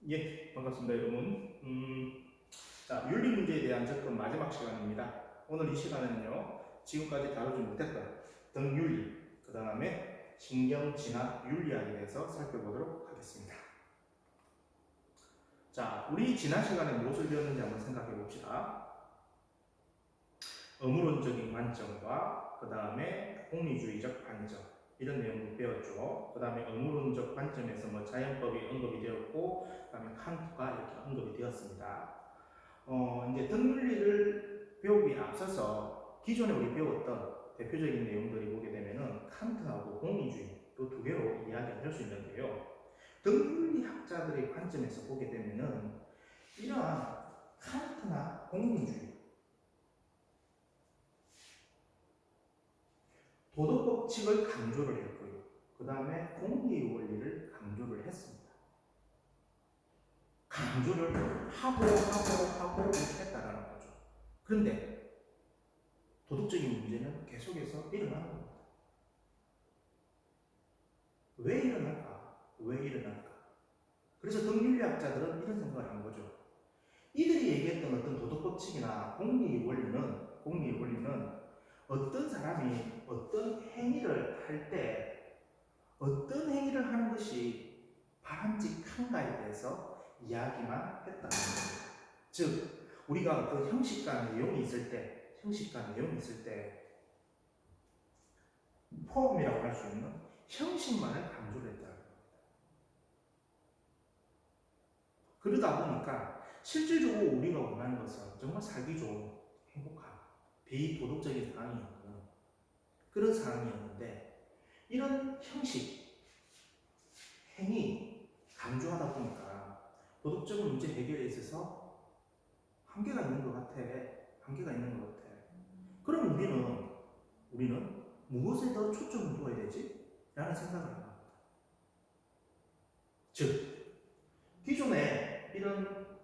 예, 반갑습니다, 여러분. 자, 윤리 문제에 대한 접근 마지막 시간입니다. 오늘 이 시간에는요, 지금까지 다루지 못했던 등윤리, 그 다음에 신경진화 윤리학에 대해서 살펴보도록 하겠습니다. 자, 우리 지난 시간에 무엇을 배웠는지 한번 생각해 봅시다. 의무론적인 관점과 그 다음에 공리주의적 관점, 이런 내용을 배웠죠. 그 다음에 의무론적 관점에서 뭐 자연법이 언급이 되었고, 그 다음에 칸트가 이렇게 언급이 되었습니다. 이제 등윤리를 배우기에 앞서서 기존에 우리 배웠던 대표적인 내용들이 보게 되면은 칸트하고 공리주의 이 두 개로 이야기를 할 수 있는데요. 등윤리학자들의 관점에서 보게 되면은 이러한 칸트나 공리주의, 도덕 법칙을 강조를 했고요. 그 다음에 공리의 원리를 강조를 했습니다. 강조를 하고 했다라는 거죠. 그런데 도덕적인 문제는 계속해서 일어나는 겁니다. 왜 일어날까? 왜 일어날까? 그래서 등윤리학자들은 이런 생각을 한 거죠. 이들이 얘기했던 어떤 도덕 법칙이나 공리의 원리는 어떤 사람이 어떤 행위를 할 때 어떤 행위를 하는 것이 바람직한가에 대해서 이야기만 했다는 겁니다. 즉, 우리가 그 형식과 내용이 있을 때 포럼이라고 할 수 있는 형식만을 강조를 했다는 겁니다. 그러다 보니까 실질적으로 우리가 원하는 것은 정말 살기 좋은 행복한 비도덕적인 상황이었는 그런 상황이었는데, 이런 형식, 행위 강조하다 보니까 도덕적인 문제 해결에 있어서 한계가 있는 것 같아. 그럼 우리는 무엇에 더 초점을 두어야 되지? 라는 생각을 합니다. 즉, 기존에 이런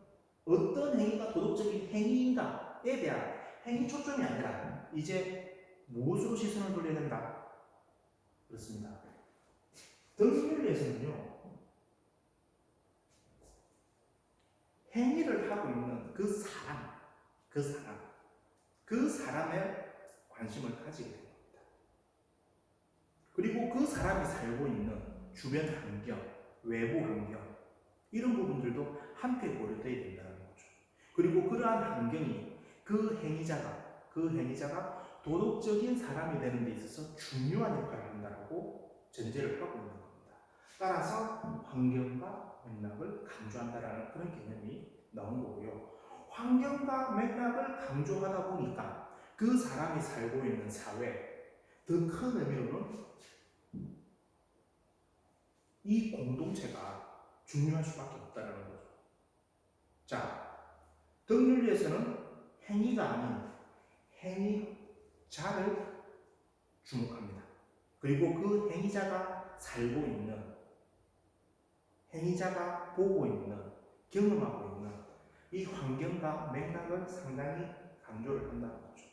어떤 행위가 도덕적인 행위인가에 대한 행위 초점이 아니라 이제 무엇으로 시선을 돌려야 된다? 그렇습니다. 등윤리에서는요, 행위를 하고 있는 그 사람에 관심을 가지게 됩니다. 그리고 그 사람이 살고 있는 주변 환경, 외부 환경, 이런 부분들도 함께 고려되어야 된다는 거죠. 그리고 그러한 환경이 그 행위자가 도덕적인 사람이 되는 데 있어서 중요한 역할을 한다고 전제를 하고 있는 겁니다. 따라서 환경과 맥락을 강조한다라는 그런 개념이 나온 거고요. 환경과 맥락을 강조하다 보니까 그 사람이 살고 있는 사회, 더 큰 의미로는 이 공동체가 중요할 수밖에 없다는 거죠. 자, 등윤리에서는 행위가 아닌 행위자를 주목합니다. 그리고 그 행위자가 살고 있는, 행위자가 보고 있는, 경험하고 있는 이 환경과 맥락을 상당히 강조를 한다는 거죠.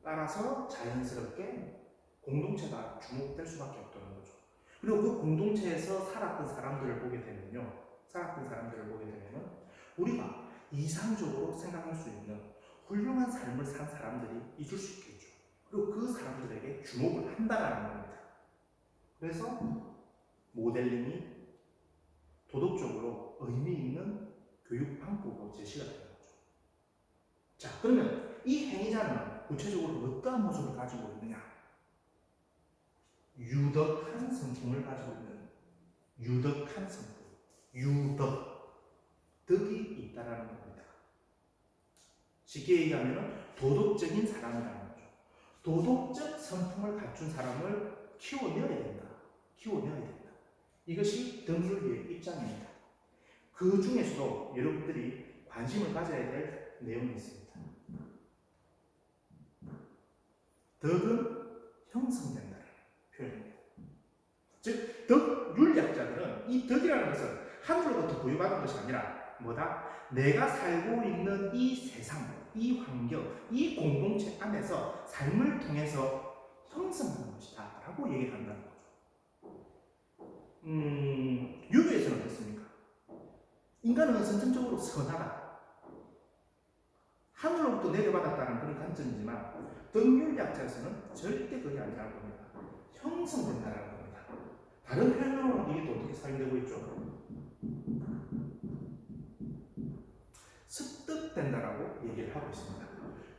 따라서 자연스럽게 공동체가 주목될 수밖에 없다는 거죠. 그리고 그 공동체에서 살았던 사람들을 보게 되면은 우리가 이상적으로 생각할 수 있는 훌륭한 삶을 산 사람들이 있을 수 있겠죠. 그리고 그 사람들에게 주목을 한다라는 겁니다. 그래서 모델링이 도덕적으로 의미 있는 교육 방법으로 제시가 되는 거죠. 자, 그러면 이 행위자는 구체적으로 어떠한 모습을 가지고 있느냐? 유덕한 성품을 가지고 있는 유덕한 성품, 덕이 있다라는 겁니다. 쉽게 얘기하면 도덕적인 사람이라는 거죠. 도덕적 성품을 갖춘 사람을 키워내야 된다. 이것이 등윤리의 입장입니다. 그 중에서도 여러분들이 관심을 가져야 될 내용이 있습니다. 덕은 형성된다는 표현입니다. 즉, 덕윤리학자들은 이 덕이라는 것은 하늘로부터 부여받은 것이 아니라 뭐다? 내가 살고 있는 이 세상, 이 환경, 이 공동체 안에서 삶을 통해서 형성하는 것이다 라고 얘기를 한다는 거죠. 유교에서는 어떻습니까? 인간은 선천적으로 선하다. 하늘로부터 내려받았다는 그런 관점이지만 등윤리학자에서는 절대 그게 아니라고 봅니다. 형성된다는 겁니다. 다른 표현으로는 이게 또 어떻게 사용되고 있죠? 습득된다라고 얘기를 하고 있습니다.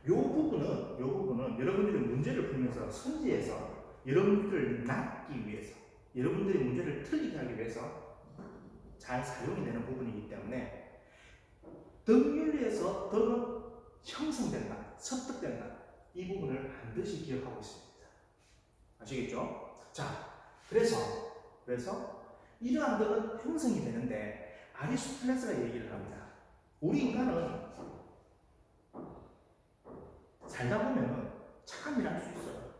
요 부분은 여러분들이 문제를 풀면서 선지에서 여러분들을 낳기 위해서, 여러분들이 문제를 틀리게 하기 위해서 잘 사용이 되는 부분이기 때문에 등윤리에서 덕은 형성된다, 습득된다, 이 부분을 반드시 기억하고 있습니다. 아시겠죠? 자, 그래서 이러한 덕은 형성이 되는데 아리스토텔레스가 얘기를 합니다. 우리 인간은 살다 보면 착한 일 할 수 있어요.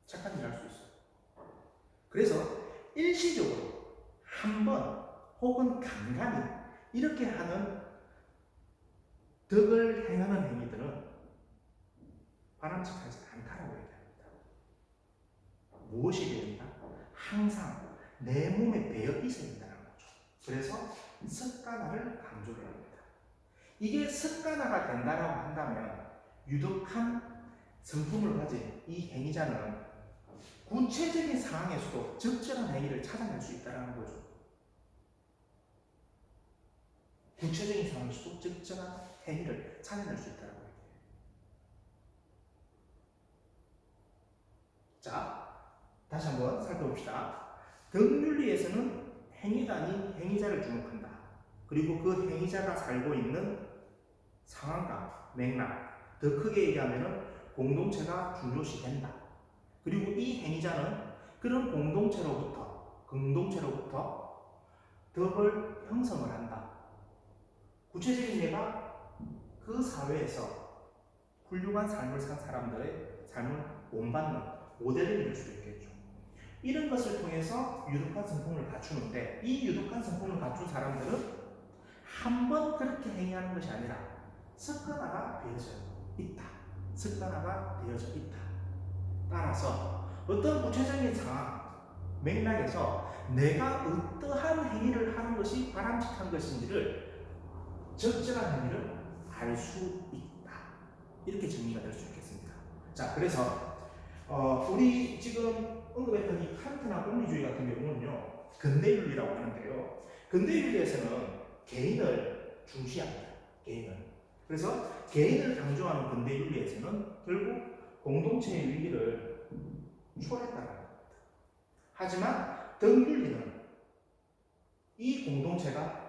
착한 일 할 수 있어요. 그래서 일시적으로 한 번 혹은 간간히 이렇게 하는 덕을 행하는 행위들은 바람직하지 않다라고 얘기합니다. 무엇이 되어 있다? 항상 내 몸에 배어 있어야 된다는 거죠. 그래서 습관화를 강조를 합니다. 이게 습관화가 된다라고 한다면 유독한 성품을 가진 이 행위자는 구체적인 상황에서도 적절한 행위를 찾아낼 수 있다는 거죠. 구체적인 상황에서도 적절한 행위를 찾아낼 수 있다는 거예요. 자, 다시 한번 살펴봅시다. 덕윤리에서는 행위가 아닌 행위자를 주목한다. 그리고 그 행위자가 살고 있는 상황과 맥락, 더 크게 얘기하면 공동체가 중요시 된다. 그리고 이 행위자는 그런 공동체로부터 덕을 형성을 한다. 구체적인 예가 그 사회에서 훌륭한 삶을 산 사람들의 삶을 본받는 모델이 될 수도 있겠죠. 이런 것을 통해서 유독한 성품을 갖추는데 이 유독한 성품을 갖춘 사람들은 한 번 그렇게 행위하는 것이 아니라 습관화가 되어져 있다. 습관화가 되어져 있다. 따라서 어떤 구체적인 상황, 맥락에서 내가 어떠한 행위를 하는 것이 바람직한 것인지를 적절한 행위를 알 수 있다. 이렇게 정리가 될 수 있겠습니다. 자, 그래서 우리 지금 언급했던 이 칸트나功利주의 같은 경우는요, 근대윤리라고 하는데요. 근대윤리에서는 개인을 중시합니다. 개인을. 그래서 개인을 강조하는 근대윤리에서는 결국 공동체의 위기를 초래했다는 겁니다. 하지만 덕윤리는 이 공동체가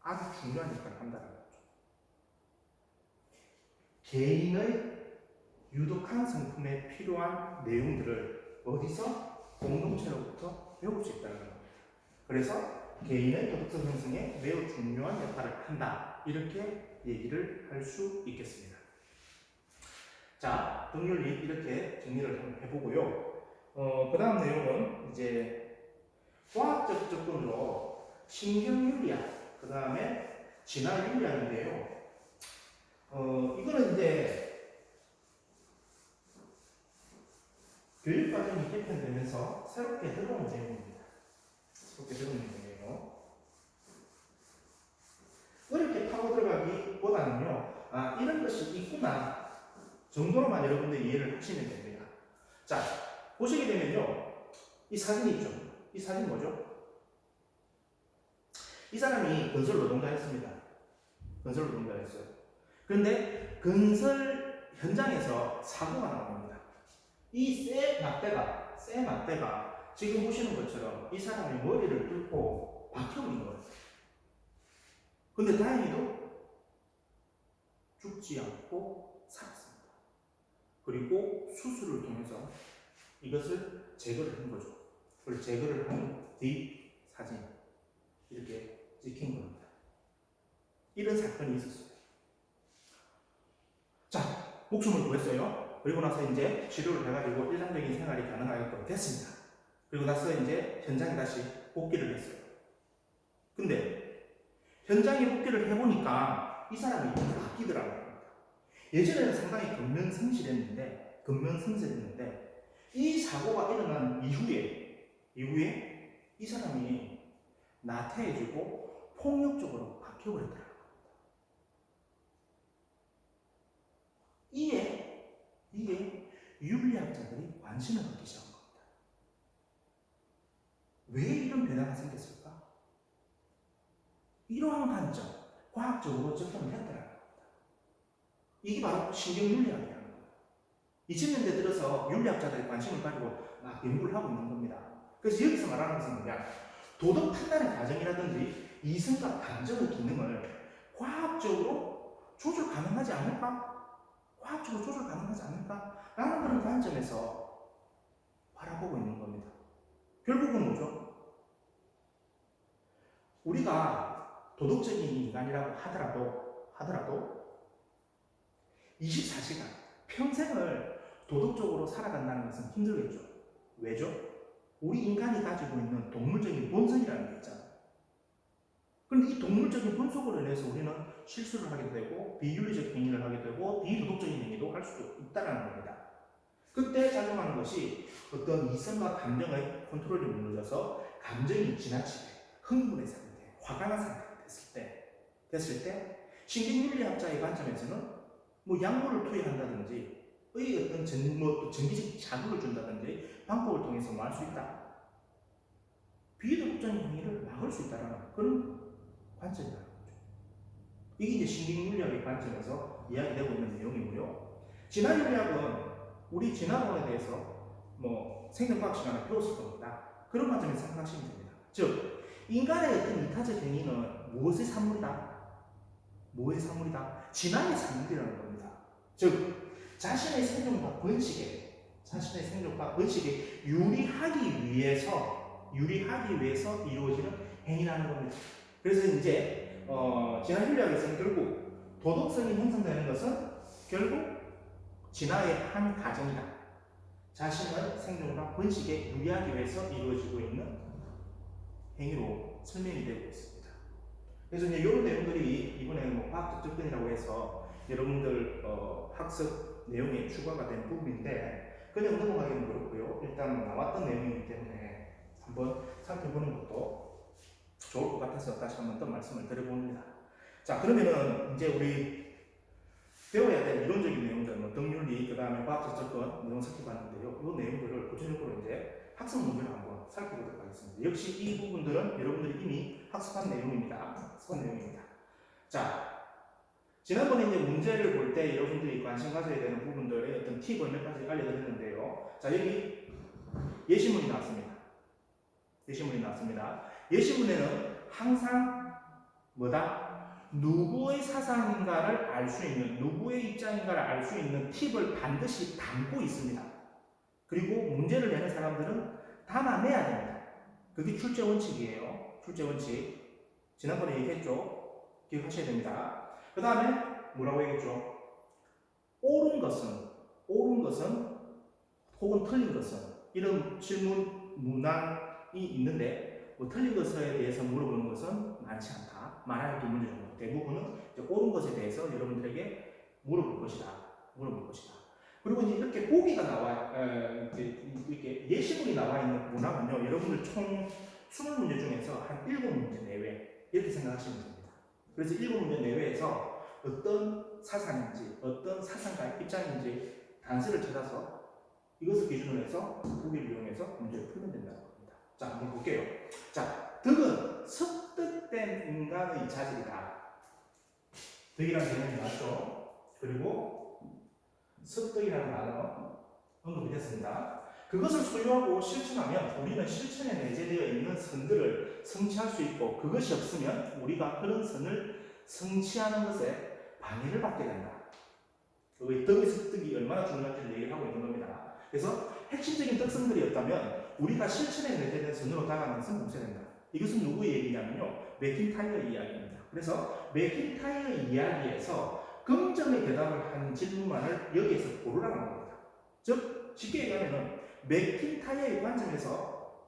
아주 중요한 역할을 한다는 거죠. 개인의 유독한 성품에 필요한 내용들을 어디서? 공동체로부터 배울 수 있다는 겁니다. 그래서 개인의 도덕성 형성에 매우 중요한 역할을 한다. 이렇게 얘기를 할 수 있겠습니다. 자, 덕윤리 이렇게 정리를 한번 해보고요. 그 다음 내용은 이제 과학적 접근으로 신경윤리학, 그 다음에 진화윤리학인데요. 이거는 이제 교육과정이 개편되면서 새롭게 들어온 내용입니다. 새롭게 들어온 내용이에요. 어렵게 파고 들어가기보다는요, 이런 것이 있구나 정도로만 여러분들이 이해를 하시면 됩니다. 자, 보시게 되면요, 이 사진이 있죠. 이 사진 뭐죠? 이 사람이 건설 노동자였습니다. 건설 노동자였어요. 그런데 건설 현장에서 사고가 나옵니다. 이 쇠 막대가 지금 보시는 것처럼 이 사람의 머리를 뚫고 박혀버린 거예요. 근데 다행히도 죽지 않고 살았습니다. 그리고 수술을 통해서 이것을 제거를 한 거죠. 그걸 제거를 한 뒤 사진 이렇게 찍힌 겁니다. 이런 사건이 있었어요. 자, 목숨을 구했어요. 그리고 나서 이제 치료를 해가지고 일상적인 생활이 가능하게끔 됐습니다. 그리고 나서 이제 현장에 다시 복귀를 했어요. 근데 현장에 복귀를 해보니까 이 사람이 바뀌더라고요. 예전에는 상당히 근면성실했는데 이 사고가 일어난 이후에 이 사람이 나태해지고 폭력적으로 바뀌어버렸더라는 겁니다. 이게 윤리학자들이 관심을 갖기 시작한 겁니다. 왜 이런 변화가 생겼을까? 이러한 관점, 과학적으로 접근을 했더라는 겁니다. 이게 바로 신경윤리학이라는 거예요. 2000년대 들어서 윤리학자들이 관심을 가지고 막 연구를 하고 있는 겁니다. 그래서 여기서 말하는 것은 뭐냐? 도덕 판단의 과정이라든지 이성과 감정의 기능을 과학적으로 조절 가능하지 않을까? 과학적으로 조절 가능하지 않을까? 라는 그런 관점에서 바라보고 있는 겁니다. 결국은 뭐죠? 우리가 도덕적인 인간이라고 하더라도 24시간 평생을 도덕적으로 살아간다는 것은 힘들겠죠. 왜죠? 우리 인간이 가지고 있는 동물적인 본성이라는 게 있잖아요. 그런데 이 동물적인 본성으로 인해서 우리는 실수를 하게 되고 비윤리적 행위를 하게 되고 비도덕적인 행위도 할 수도 있다는 겁니다. 그때 작용하는 것이 어떤 이성과 감정의 컨트롤이 무너져서 감정이 지나치게 흥분의 상태, 화가 난 상태가 됐을 때 신경윤리학자의 관점에서는 뭐 약물을 투여한다든지 어떤 전기적 자극을 준다든지 방법을 통해서 뭐 할 수 있다. 비도덕적인 행위를 막을 수 있다는 그런 관점이라는 거죠. 이게 이제 신경윤리학의 관점에서 이야기되고 있는 내용이고요. 진화윤리학은 우리 진화론에 대해서 뭐 생명과학 시간에 배웠을 겁니다. 그런 관점에서 생각하시면 됩니다. 즉, 인간의 어떤 이타적 행위는 무엇의 산물이다? 뭐의 산물이다? 진화의 산물이라는 겁니다. 즉, 자신의 생존과 번식에 유리하기 위해서 이루어지는 행위라는 겁니다. 그래서 이제 진화윤리학에서는 결국 도덕성이 형성되는 것은 결국 진화의 한 과정이다. 자신의 생존과 번식에 유리하기 위해서 이루어지고 있는 행위로 설명이 되고 있습니다. 그래서 이제 이런 내용들이 이번에 뭐 과학적 접근이라고 해서 여러분들 학습 내용에 추가가 된 부분인데 그냥 넘어가기는 그렇고요. 일단 나왔던 내용이기 때문에 한번 살펴보는 것도 좋을 것 같아서 다시 한번 더 말씀을 드려봅니다. 자, 그러면은 이제 우리 배워야 될 이론적인 내용들, 뭐 등윤리, 그 다음에 과학적 접근 내용 살펴봤는데요. 이 내용들을 구체적으로 이제 학습 문제를 한번 살펴보도록 하겠습니다. 역시 이 부분들은 여러분들이 이미 학습한 내용입니다. 자, 지난번에 이제 문제를 볼 때 여러분들이 관심 가져야 되는 부분들의 어떤 팁을 몇 가지 알려드렸는데요. 자, 여기 예시문이 나왔습니다. 예시문에는 항상 뭐다? 누구의 사상인가를 알 수 있는, 누구의 입장인가를 알 수 있는 팁을 반드시 담고 있습니다. 그리고 문제를 내는 사람들은 담아내야 됩니다. 그게 출제 원칙이에요. 출제 원칙. 지난번에 얘기했죠. 기억하셔야 됩니다. 그 다음에 뭐라고 얘기했죠? 옳은 것은 혹은 틀린 것은 이런 질문 문항이 있는데 뭐 틀린 것에 대해서 물어보는 것은 많지 않다. 많아야 두 문제 정도. 대부분은 이제 옳은 것에 대해서 여러분들에게 물어볼 것이다. 그리고 이제 이렇게 보기가 이렇게 예시문이 나와 있는 문항은요, 여러분들 총 20문제 중에서 한 7문제 내외 이렇게 생각하시면 됩니다. 그래서 7문제 내외에서 어떤 사상인지, 어떤 사상가의 입장인지 단서를 찾아서 이것을 기준으로 해서 보기를 이용해서 문제를 풀면 된다는 겁니다. 자, 한번 볼게요. 자, 덕은 습득된 인간의 자질이다. 덕이라는 개념이 나왔죠. 그리고 습득이라는 단어 언급이 됐습니다. 그것을 소유하고 실천하면 우리는 실천에 내재되어 있는 선들을 성취할 수 있고 그것이 없으면 우리가 그런 선을 성취하는 것에 방해를 받게 된다. 덕의 습득이 얼마나 중요한지를 얘기를 하고 있는 겁니다. 그래서 핵심적인 특성들이 없다면 우리가 실천에 내재된 선으로 다가가는 것은 봉쇄된다. 이것은 누구의 얘기냐면요, 맥킨타이어의 이야기입니다. 그래서 맥킨타이어의 이야기에서 긍정의 대답을 하는 질문만을 여기에서 고르라는 겁니다. 즉 쉽게 얘기하면 맥킨타이어의 관점에서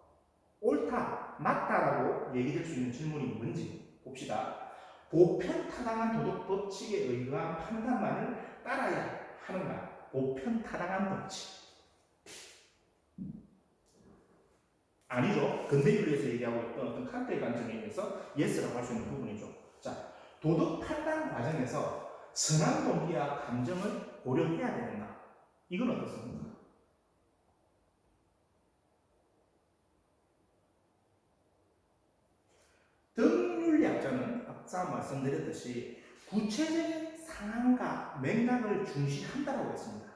옳다, 맞다라고 얘기될 수 있는 질문이 뭔지 봅시다. 보편타당한 도덕 법칙에 의한 판단만을 따라야 하는가? 보편타당한 법칙. 아니죠. 근대윤리에서 얘기하고 있던 어떤 칸트의 관점에 의해서 예스라고 할 수 있는 부분이죠. 자, 도덕 판단 과정에서 선한 동기와 감정을 고려해야 되는가? 이건 어떻습니까? 등윤리학자는 아까 말씀드렸듯이 구체적인 상황과 맥락을 중시한다고 했습니다.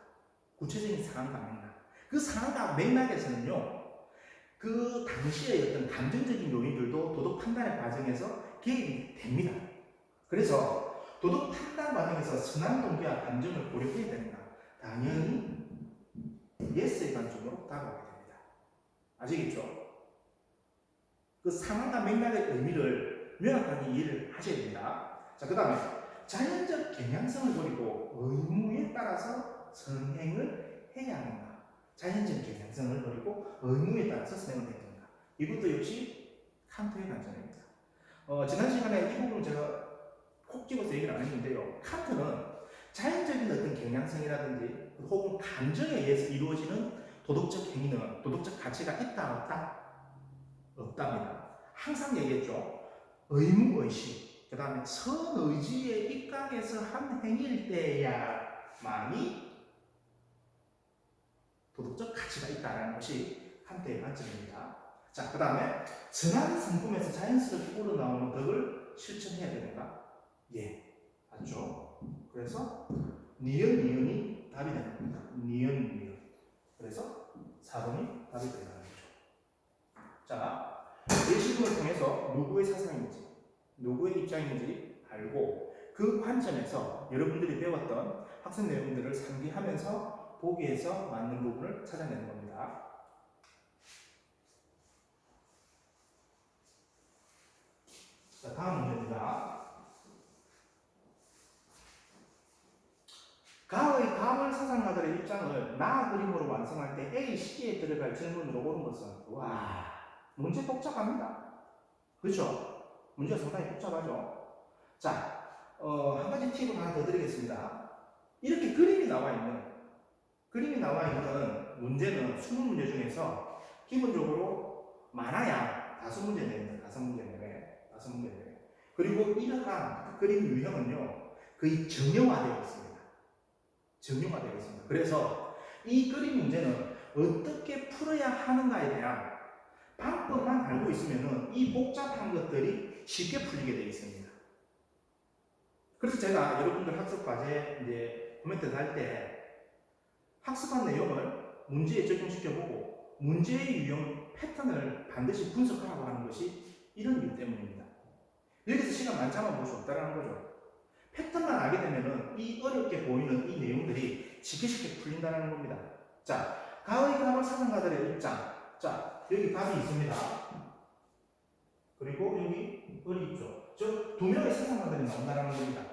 구체적인 상황과 맥락. 그 상황과 맥락에서는요, 그 당시의 어떤 감정적인 요인들도 도덕 판단의 과정에서 개입이 됩니다. 그래서 도덕 판단 과정에서 선한 동기와 감정을 고려해야 된다. 당연히 예스의 관점으로 다가오게 됩니다. 아시겠죠? 그 상황과 맥락의 의미를 명확하게 이해를 하셔야 됩니다. 자, 그 다음에 자연적 경향성을 버리고 의무에 따라서 선행을 해야 하는가. 자연적 경향성을 버리고 의무에 따라서 선행을 해야 되는가. 이것도 역시 칸트의 관점입니다. 지난 시간에 이 부분 제가 콕 집어서 얘기를 안 했는데요. 칸트는 자연적인 어떤 경향성이라든지 혹은 감정에 의해서 이루어지는 도덕적 행위는 도덕적 가치가 있다 없다? 없답니다. 항상 얘기했죠. 의무의식, 그 다음에 선의지에 입각해서 한 행위일 때야만이 도덕적 가치가 있다는 것이 칸트의 관점입니다. 자, 그 다음에 선한 성품에서 자연스럽게 우러나오는 덕을 실천해야 되는가? 예, 맞죠. 그래서 니은이 답이 되는 겁니다. 니은. 그래서 4번이 답이 되는 거죠. 자, 예시문을 통해서 누구의 사상인지, 누구의 입장인지 알고 그 관점에서 여러분들이 배웠던 학습 내용들을 상기하면서 보기에서 맞는 부분을 찾아내는 겁니다. 자, 다음 문제입니다. 가의 가물 사상가들의 입장을 나 그림으로 완성할 때 A 시기에 들어갈 질문으로 옳은 것은 와, 문제 복잡합니다. 그렇죠? 문제가 상당히 복잡하죠. 자, 한 가지 팁을 하나 더 드리겠습니다. 이렇게 그림이 나와 있는 문제는 20문제 중에서 기본적으로 많아야 5문제 내외입니다. 5문제 내외. 그리고 이러한 그림 유형은요, 거의 정형화되어 있습니다. 그래서 이 그림 문제는 어떻게 풀어야 하는가에 대한 방법만 알고 있으면 이 복잡한 것들이 쉽게 풀리게 되어 있습니다. 그래서 제가 여러분들 학습 과제 이제 코멘트 할 때 학습한 내용을 문제에 적용시켜보고 문제의 유형 패턴을 반드시 분석하라고 하는 것이 이런 이유 때문입니다. 여기서 시간 많지만 볼 수 없다는 거죠. 패턴만 알게 되면 이 어렵게 보이는 이 내용들이 쉽게 풀린다는 겁니다. 자, 가의 가물 사상가들의 입장. 자, 여기 답이 있습니다. 그리고 여기 을이 있죠. 즉, 2명의 사상가들이 나온다는 겁니다.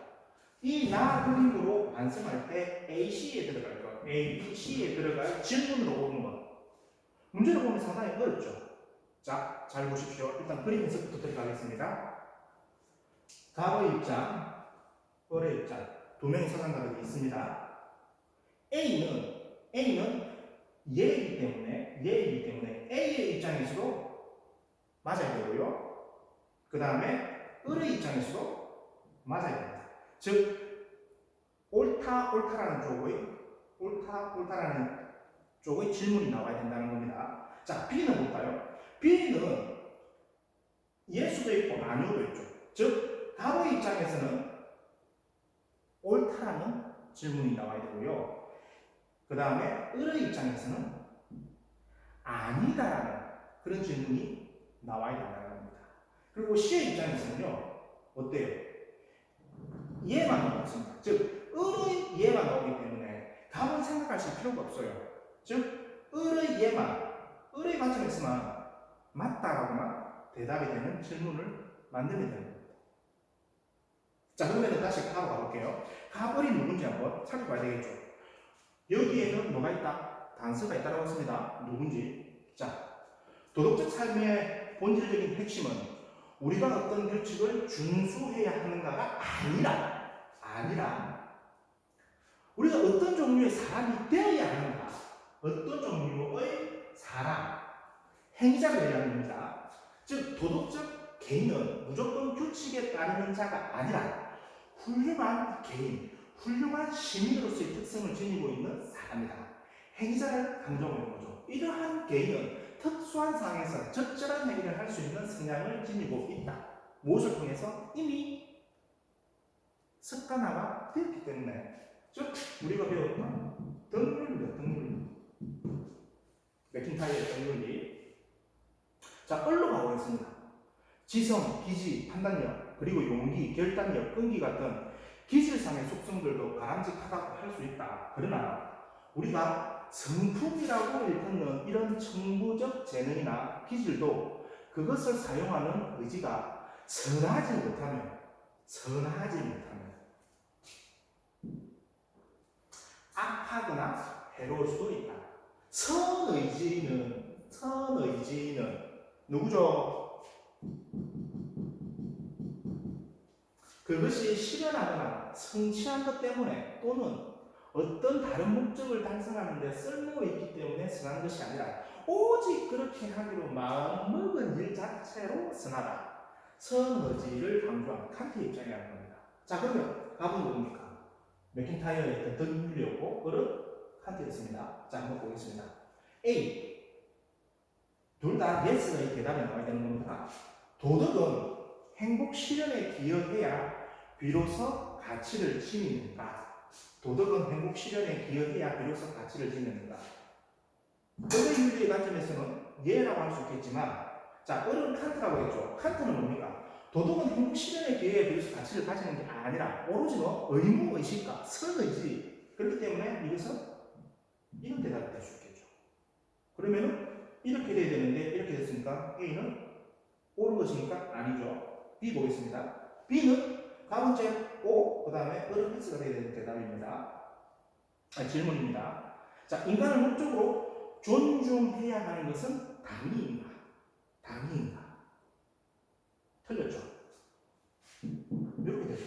이 나 그림으로 완성할 때 AC에 들어갈 것, A, B, C에 들어갈 질문으로 오는 것. 문제를 보면 상당히 어렵죠. 자, 잘 보십시오. 일단 그림 해석부터 들어가겠습니다. 갑의 입장, 을의 입장, 2명의 사상가들이 있습니다. A는 얘이기 때문에 A의 입장에서도 맞아야 되고요. 그 다음에 을의 입장에서도 맞아야 됩니다. 즉 옳다라는 쪽의 질문이 나와야 된다는 겁니다. 자, B는 뭘까요? B는 예수도 있고 아니오도 있죠. 즉 갑의 입장에서는 옳다라는 질문이 나와야 되고요. 그 다음에 을의 입장에서는 아니다라는 그런 질문이 나와야 된다는 겁니다. 그리고 C의 입장에서는요, 어때요? 얘만 나왔습니다. 즉, 을의 얘만 나오기 때문에 답은 생각하실 필요가 없어요. 즉, 을의 관점에서만 맞다라고만 대답이 되는 질문을 만들면 되는 겁니다. 자, 그러면 다시 가로 가볼게요. 갑을이 누군지 한번 살펴봐야 되겠죠. 여기에는 뭐가 있다? 단서가 있다고 했습니다. 누군지. 자, 도덕적 삶의 본질적인 핵심은 우리가 어떤 규칙을 준수해야 하는가가 아니라 우리가 어떤 종류의 사람이 되어야 하는가, 어떤 종류의 사람, 행위자가 되는 겁니다. 즉 도덕적 개인은 무조건 규칙에 따르는 자가 아니라 훌륭한 개인, 훌륭한 시민으로서의 특성을 지니고 있는 사람이다. 행위자를 강조하는 거죠. 이러한 개인은 특수한 상황에서 적절한 행위를 할 수 있는 성향을 지니고 있다. 무엇을 통해서? 이미 습관화가 되었기 때문에. 즉 우리가 배웠던 등률입니다. 등률. 맥킨타이어의 등률이. 자, 을로 가보겠습니다. 지성, 기지, 판단력, 그리고 용기, 결단력, 끈기 같은 기질상의 속성들도 바람직하다고 할 수 있다. 그러나 우리가 성품이라고 일컫는 이런 정보적 재능이나 기질도 그것을 사용하는 의지가 선하지 못하면 악하거나 해로울 수도 있다. 선의지는 누구죠? 그것이 실현하거나 성취한 것 때문에 또는 어떤 다른 목적을 달성하는 데 쓸모있기 때문에 선한 것이 아니라 오직 그렇게 하기로 마음먹은 일 자체로 선하다. 선의지를 강조한 칸트의 입장이라는 겁니다. 자, 그러면 답은 누굽니까? 맥킨타이어의 등률이었고 을은 칸트였습니다. 자, 한번 보겠습니다. A. 둘 다 yes의 대답이 나와야 되는 겁니다. 도덕은 행복 실현에 기여해야 비로소 가치를 지니는가? 도덕은 행복 실현에 기여해야 비로소 가치를 지니는가? 도덕 윤리의 관점에서는 예라고 할 수 있겠지만, 자, 을은 칸트라고 했죠. 칸트는 뭡니까? 도덕은 행복 실현에 기여해야 비로소 가치를 가지는 게 아니라 오로지 의무 의식과 선의지. 그렇기 때문에 이것은 이런 대답이 될 수 있겠죠. 그러면은 이렇게 돼야 되는데 이렇게 됐으니까 A는 옳은 것입니까? 아니죠. B 보겠습니다. B는 가문제 O, 그 다음에 을은 X가 되어야 되는 대답입니다. 질문입니다. 자, 인간을 목적으로 존중해야 하는 것은 당위인가? 틀렸죠? 이렇게 되죠.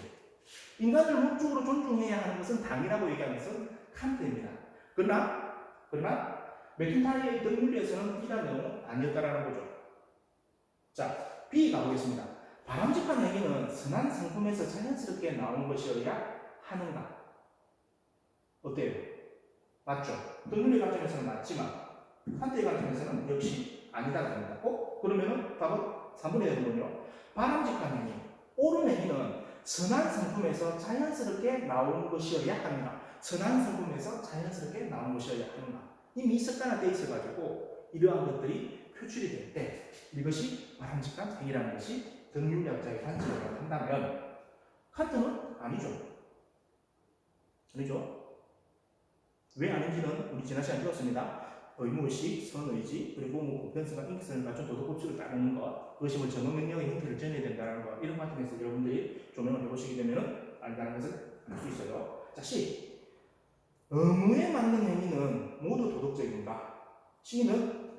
인간을 목적으로 존중해야 하는 것은 당이라고 얘기하는 것은 칸트입니다. 그러나 맥킨타이어의 등윤리에서는 이런 내용은 아니었다라는 거죠. 자, B 가보겠습니다. 바람직한 행위는 선한 성품에서 자연스럽게 나오는 것이어야 하는가? 어때요? 맞죠? 등윤리 관점에서는 맞지만 칸트의 관점에서는 역시 아니다가 됩니다. 그러면은 답은 3번에 되는군요. 바람직한 행위, 옳은 행위는 선한 성품에서 자연스럽게 나오는 것이어야 하는가? 선한 성품에서 자연스럽게 나오는 것이어야 하는가? 이미 습관화되어 있어가지고 이러한 것들이 표출이 될 때 이것이 바람직한 행위라는 것이 등윤리학자의 관점으로 한다면 칸트는 아니죠. 왜 아닌지는 우리 지난 시간에 배웠습니다. 의무의식, 선의지, 그리고 보편성과 인격성을 갖춘 도덕법칙을 따르는 것, 그것이 정언명령의 형태를 전해야 된다는 것, 이런 관점에서 여러분들이 조명을 해보시게 되면 안다는 것을 알 수 있어요. 자, C. 의무에 맞는 행위는 모두 도덕적인가? C는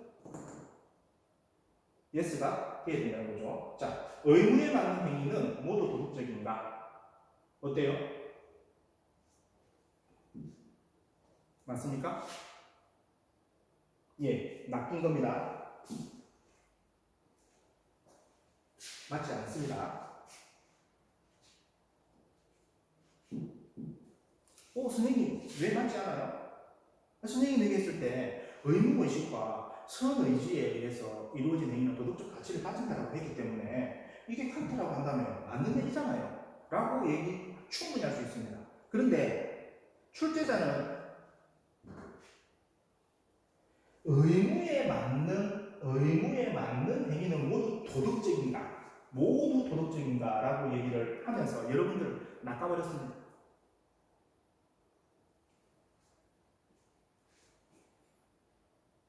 yes가 해야 된다는 거죠. 자, 의무에 맞는 행위는 모두 도덕적인가? 어때요? 맞습니까? 예, 낚인 겁니다. 맞지 않습니다. 선생님, 왜 맞지 않아요? 선생님이 얘기했을 때 의무의식과 선의지에 의해서 이루어진 행위는 도덕적 가치를 가진다고 했기 때문에 이게 칸트라고 한다면 맞는 얘기잖아요. 라고 얘기 충분히 할 수 있습니다. 그런데 출제자는 의무에 맞는 행위는 모두 도덕적인가? 라고 얘기를 하면서 여러분들을 낚아버렸습니다.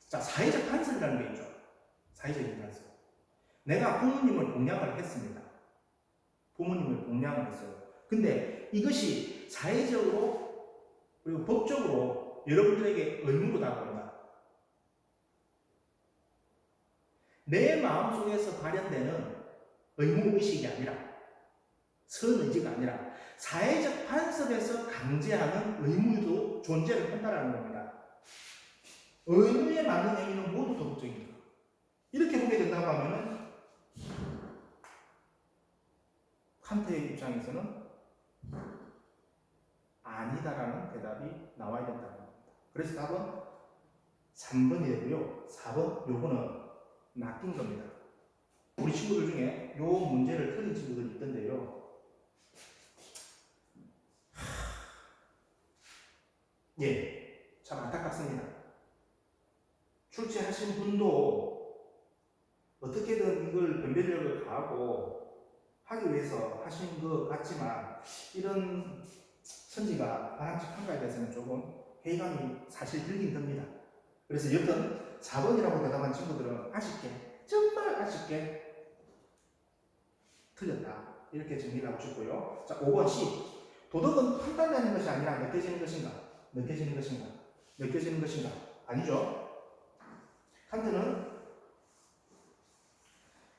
자, 사회적 간섭이라는 게 있죠. 사회적인 간섭. 내가 부모님을 공양을 했습니다. 부모님을 공양을 했어요. 근데 이것이 사회적으로 그리고 법적으로 여러분들에게 의무로 다가옵니다. 내 마음속에서 발현되는 의무의식이 아니라 선의지가 아니라 사회적 간섭에서 강제하는 의무도 존재를 한다는 겁니다. 의무에 맞는 행위는 모두 도덕적입니다. 이렇게 보게 된다고 하면은 칸트의 입장에서는 아니다라는 대답이 나와야 된다는 겁니다. 그래서 답은 3번이 되고요. 4번 요거는 낚인 겁니다. 우리 친구들 중에 요 문제를 틀린 친구들이 있던데요. 예, 참 안타깝습니다. 출제하신 분도 어떻게든 이걸 변별력을 가하고 하기 위해서 하신 것 같지만 이런 선지가 바람직한가에 대해서는 조금 회의감이 사실 들긴 듭니다. 그래서 여튼 4번이라고 대답한 친구들은 아쉽게, 정말 아쉽게 틀렸다. 이렇게 정리를 하고 싶고요. 자, 5번 C. 도덕은 판단되는 것이 아니라 느껴지는 것인가? 느껴지는 것인가? 느껴지는 것인가? 아니죠. 칸트는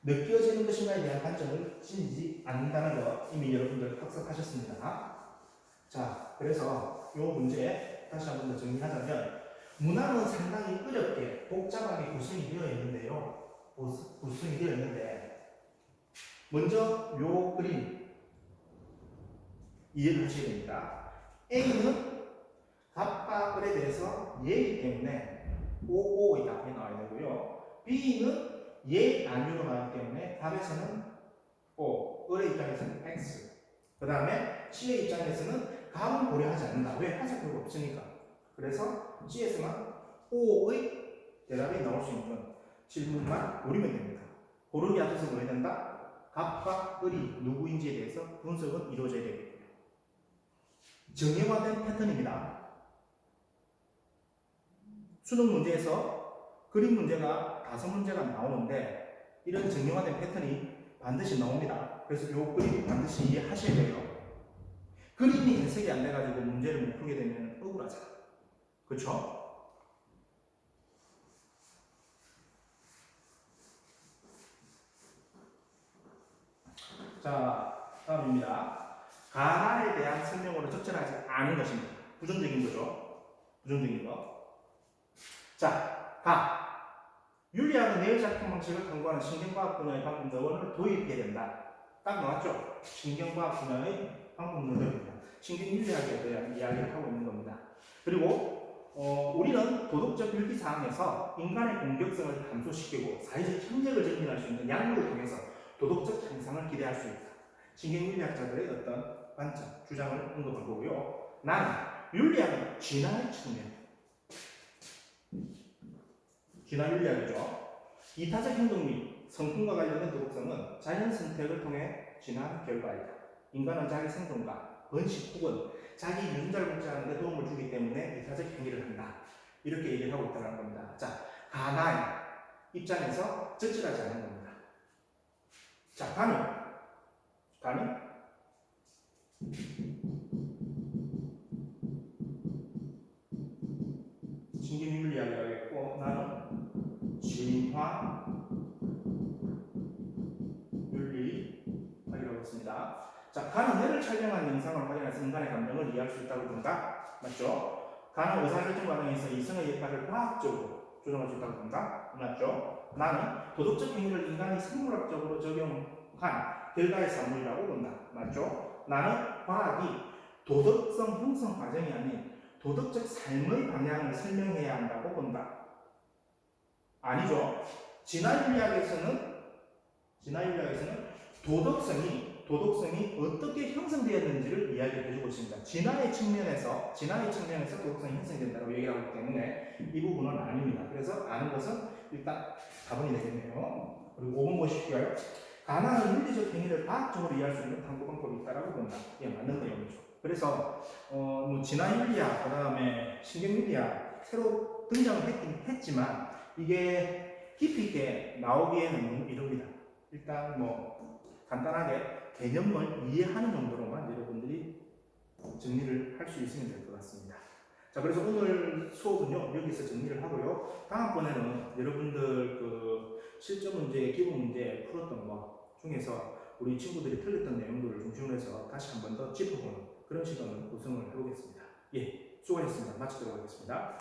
느껴지는 것인가에 대한 관점을 지니지 않는다는 거 이미 여러분들 학습하셨습니다. 자, 그래서 이 문제 다시 한 번 더 정리하자면 문항은 상당히 어렵게 복잡하게 구성이 되어 있는데요. 구성이 되어 있는데 먼저 요 그림 이해를 하셔야 됩니다. A는 갑과 을에 대해서 예이기 때문에 OO의 답이 나와야 되고요. B는 예, 아니로 나오기 때문에 답에서는 O, 을의 입장에서는 X. 그 다음에 C의 입장에서는 갑은 고려하지 않는다. 왜? 화살표가 없으니까. 그래서 C에서만 O의 대답이 나올 수 있는 질문만 노리면 됩니다. 고르기 앞에서 뭐 해야 된다? 갑과 을이 누구인지에 대해서 분석은 이루어져야 되겠고요. 정형화된 패턴입니다. 수능 문제에서 그림 문제가 5문제가 나오는데 이런 정형화된 패턴이 반드시 나옵니다. 그래서 이 그림 반드시 이해하셔야 돼요. 그림이 해석이 안 돼가지고 문제를 못 풀게 되면 억울하잖아. 그렇죠? 자, 다음입니다. 가나에 대한 설명으로 적절하지 않은 것입니다. 부정적인 거죠. 부정적인 거. 자, 가. 윤리학은 내열작품 방식을 탐구하는 신경과학 분야의 방법론을 도입해야 된다. 딱 나왔죠? 신경과학 분야의 방법론입니다. 신경윤리학에 대한 이야기를 하고 있는 겁니다. 그리고 우리는 도덕적 윤리사항에서 인간의 공격성을 감소시키고 사회적 협력을 전진할 수 있는 양육을 통해서 도덕적 향상을 기대할 수 있다. 신경윤리학자들의 어떤 관점, 주장을 언급한 거고요. 나는 윤리학은 진화의 측면, 진화윤리학이죠. 이타적 행동 및 성품과 관련된 도덕성은 자연 선택을 통해 진화한 결과이다. 인간은 자기 생존과 번식 혹은 자기 유전자를 복제하는 데 도움을 주기 때문에 이타적 행위를 한다. 이렇게 얘기를 하고 있다는 겁니다. 자, 가나의 입장에서 적절하지 않은 겁니다. 자, 가는 신경윤리학이라고 했고 나는 진화 윤리학이라고 했습니다. 자, 가는 뇌를 촬영한 영상을 확인해서 인간의 감정을 이해할 수 있다고 본다. 맞죠? 가는 의사결정 과정에서 이성의 역할을 과학적으로 조정할 수 있다고 본다. 맞죠? 나는 도덕적 행위를 인간이 생물학적으로 적용한 결과의 산물이라고 본다. 맞죠? 나는 과학이 도덕성 형성 과정이 아닌 도덕적 삶의 방향을 설명해야 한다고 본다. 아니죠. 진화윤리학에서는 도덕성이 어떻게 형성되었는지를 이야기를 해주고 있습니다. 진화의 측면에서 도덕성이 형성된다고 얘기를 하기 때문에 이 부분은 아닙니다. 그래서 아는 것은 일단 4번이 되겠네요. 그리고 5번 보십시오. 가나는 윤리적 행위를 과학적으로 이해할 수 있는 탐구 방법이 있다라고 본다. 이게 맞는 내용이죠. 그래서 진화윤리학, 그 다음에 신경윤리학 새로 등장을 했긴 했지만 이게 깊이 있게 나오기에는 너무 이릅니다. 일단 간단하게 개념을 이해하는 정도로만 여러분들이 정리를 할 수 있으면 될 것 같습니다. 자, 그래서 오늘 수업은요 여기서 정리를 하고요. 다음번에는 여러분들 그 실전 문제, 기본 문제 풀었던 거 중에서 우리 친구들이 틀렸던 내용들을 중심으로 해서 다시 한 번 더 짚어보는 그런 시간을 구성을 해보겠습니다. 예, 수고하셨습니다. 마치도록 하겠습니다.